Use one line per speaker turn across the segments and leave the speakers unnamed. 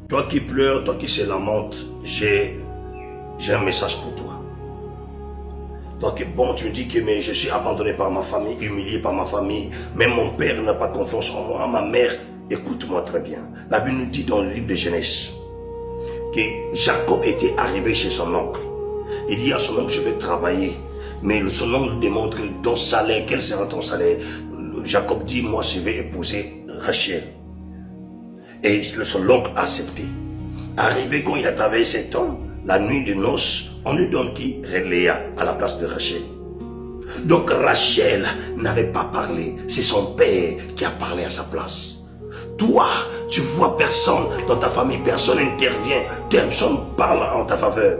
Toi qui pleures, toi qui se lamentes, j'ai un message pour toi. Donc bon, tu me dis que mais je suis abandonné par ma famille, humilié par ma famille, même mon père n'a pas confiance en moi, ma mère, écoute-moi très bien. La Bible nous dit dans le livre de Genèse que Jacob était arrivé chez son oncle. Il dit à son oncle, je vais travailler. Mais son oncle demande que ton salaire, quel sera ton salaire? Jacob dit, moi je vais épouser Rachel. Et son oncle a accepté. Arrivé quand il a travaillé 7 ans, la nuit de noces, on lui donne qui? Léa à la place de Rachel. Donc Rachel n'avait pas parlé, c'est son père qui a parlé à sa place. Toi, tu vois personne dans ta famille, personne n'intervient, personne parle en ta faveur.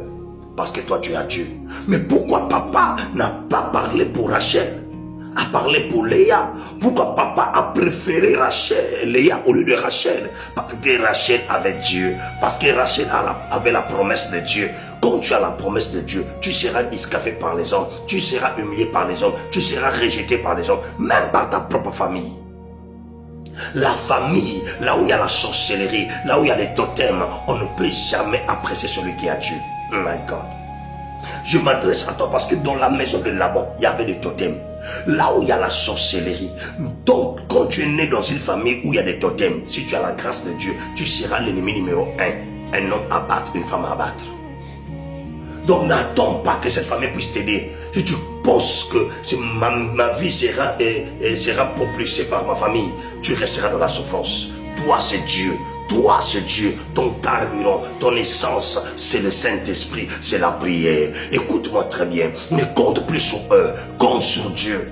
Parce que toi tu as Dieu. Mais pourquoi papa n'a pas parlé pour Rachel, a parlé pour Léa? Pourquoi papa a préféré Léa au lieu de Rachel? Parce que Rachel avait Dieu. Parce que Rachel avait la promesse de Dieu. Quand tu as la promesse de Dieu, tu seras disqualifié par les hommes, tu seras humilié par les hommes, tu seras rejeté par les hommes, même par ta propre famille. La famille, là où il y a la sorcellerie, là où il y a les totems, on ne peut jamais apprécier celui qui a Dieu. My God. Je m'adresse à toi parce que dans la maison de Laban, il y avait des totems. Là où il y a la sorcellerie. Donc, quand tu es né dans une famille où il y a des totems, si tu as la grâce de Dieu, tu seras l'ennemi numéro 1. Un homme à battre, une femme à battre. Donc, n'attends pas que cette famille puisse t'aider. Si tu penses que ma vie sera propulsée par ma famille, tu resteras dans la souffrance. Toi, c'est Dieu. Toi, c'est Dieu, ton carburant, ton essence, c'est le Saint-Esprit, c'est la prière. Écoute-moi très bien, ne compte plus sur eux, compte sur Dieu.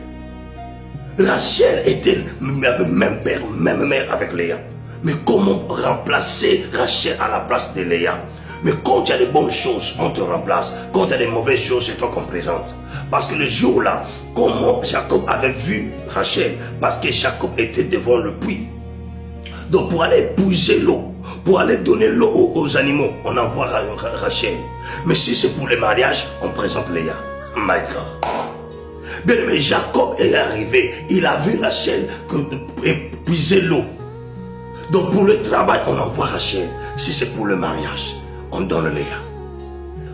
Rachel avait même père, même mère avec Léa. Mais comment remplacer Rachel à la place de Léa? Mais quand il y a des bonnes choses, on te remplace. Quand il y a des mauvaises choses, c'est toi qu'on présente. Parce que le jour-là, comment Jacob avait vu Rachel? Parce que Jacob était devant le puits. Donc pour aller puiser l'eau, pour aller donner l'eau aux animaux, on envoie Rachel. Mais si c'est pour le mariage, on présente Léa. My God. Bien aimé, Jacob est arrivé, il a vu Rachel puiser l'eau. Donc pour le travail, on envoie Rachel. Si c'est pour le mariage, on donne Léa.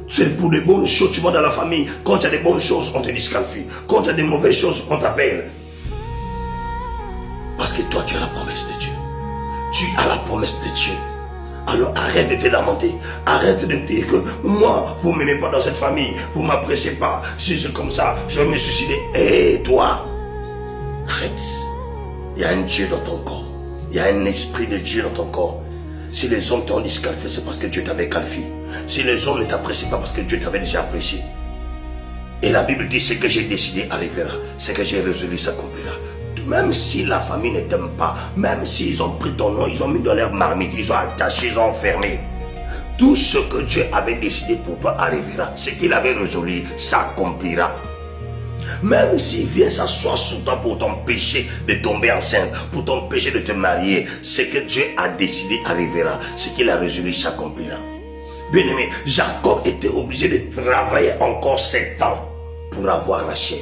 C'est pour les bonnes choses, tu vois dans la famille, quand il y a des bonnes choses, on te disqualifie. Quand il y a des mauvaises choses, on t'appelle. Parce que toi, tu as la promesse de Dieu. Tu as la promesse de Dieu. Alors arrête de te lamenter. Arrête de dire que moi, vous ne m'aimez pas dans cette famille. Vous ne m'appréciez pas. Si c'est comme ça, je vais me suicider. Et toi, arrête. Il y a un Dieu dans ton corps. Il y a un esprit de Dieu dans ton corps. Si les hommes t'ont disqualifié, c'est parce que Dieu t'avait qualifié. Si les hommes ne t'apprécient pas, parce que Dieu t'avait déjà apprécié. Et la Bible dit, ce que j'ai décidé arrivera. Ce que j'ai résolu s'accomplira. Même si la famille ne t'aime pas, même s'ils ont pris ton nom, ils ont mis dans leur marmite, ils ont attaché, ils ont enfermé. Tout ce que Dieu avait décidé pour toi arrivera. Ce qu'il avait résolu s'accomplira. Même s'il vient s'asseoir sur toi pour t'empêcher de tomber enceinte, pour t'empêcher de te marier, ce que Dieu a décidé arrivera. Ce qu'il a résolu s'accomplira. Bien aimé, Jacob était obligé de travailler encore 7 ans pour avoir Rachel.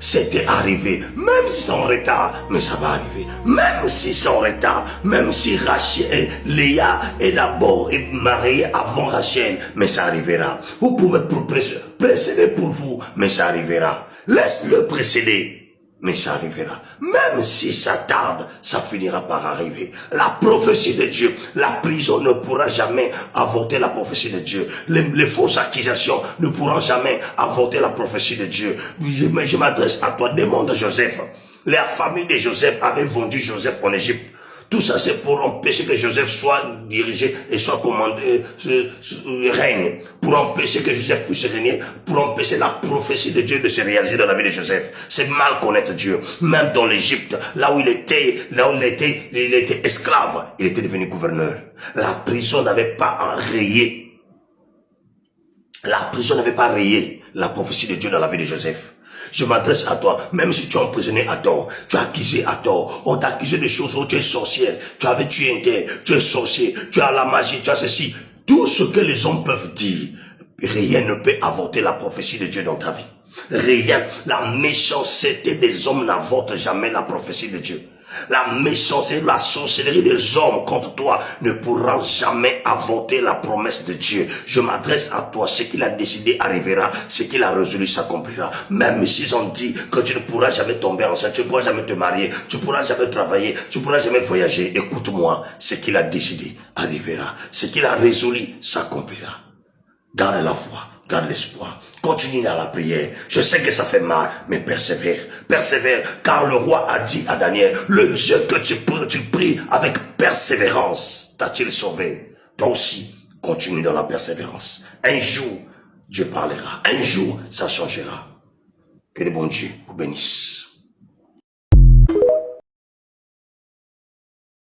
C'était arrivé, même si c'est en retard, mais ça va arriver. Même si c'est en retard, même si Rachel, Léa est d'abord mariée avant Rachel, mais ça arrivera. Vous pouvez précéder pour vous, mais ça arrivera. Laisse-le précéder. Mais ça arrivera. Même si ça tarde, ça finira par arriver. La prophétie de Dieu, la prison ne pourra jamais avorter la prophétie de Dieu. Les fausses accusations ne pourront jamais avorter la prophétie de Dieu. Je m'adresse à toi, demande à Joseph. La famille de Joseph avait vendu Joseph en Égypte. Tout ça, c'est pour empêcher que Joseph soit dirigé et soit commandé, règne. Pour empêcher que Joseph puisse régner, pour empêcher la prophétie de Dieu de se réaliser dans la vie de Joseph. C'est mal connaître Dieu. Même dans l'Égypte, là où il était esclave, il était devenu gouverneur. La prison n'avait pas rayé. La prison n'avait pas rayé la prophétie de Dieu dans la vie de Joseph. Je m'adresse à toi, même si tu es emprisonné à tort, tu es accusé à tort, on t'a accusé de choses, tu es sorcière, tu avais tué un tel, tu es sorcier, tu as la magie, tu as ceci. Tout ce que les hommes peuvent dire, rien ne peut avorter la prophétie de Dieu dans ta vie. Rien. La méchanceté des hommes n'avorte jamais la prophétie de Dieu. La méchanceté, la sorcellerie des hommes contre toi ne pourra jamais avorter la promesse de Dieu. Je m'adresse à toi. Ce qu'il a décidé arrivera. Ce qu'il a résolu s'accomplira. Même s'ils ont dit que tu ne pourras jamais tomber enceinte, tu ne pourras jamais te marier, tu ne pourras jamais travailler, tu ne pourras jamais voyager. Écoute-moi, ce qu'il a décidé arrivera. Ce qu'il a résolu s'accomplira. Garde la foi, garde l'espoir, continue dans la prière. Je sais que ça fait mal, mais persévère, persévère, car le roi a dit à Daniel, le Dieu que tu pries avec persévérance t'a-t-il sauvé. Toi aussi, continue dans la persévérance. Un jour, Dieu parlera. Un jour, ça changera. Que le bon Dieu vous bénisse.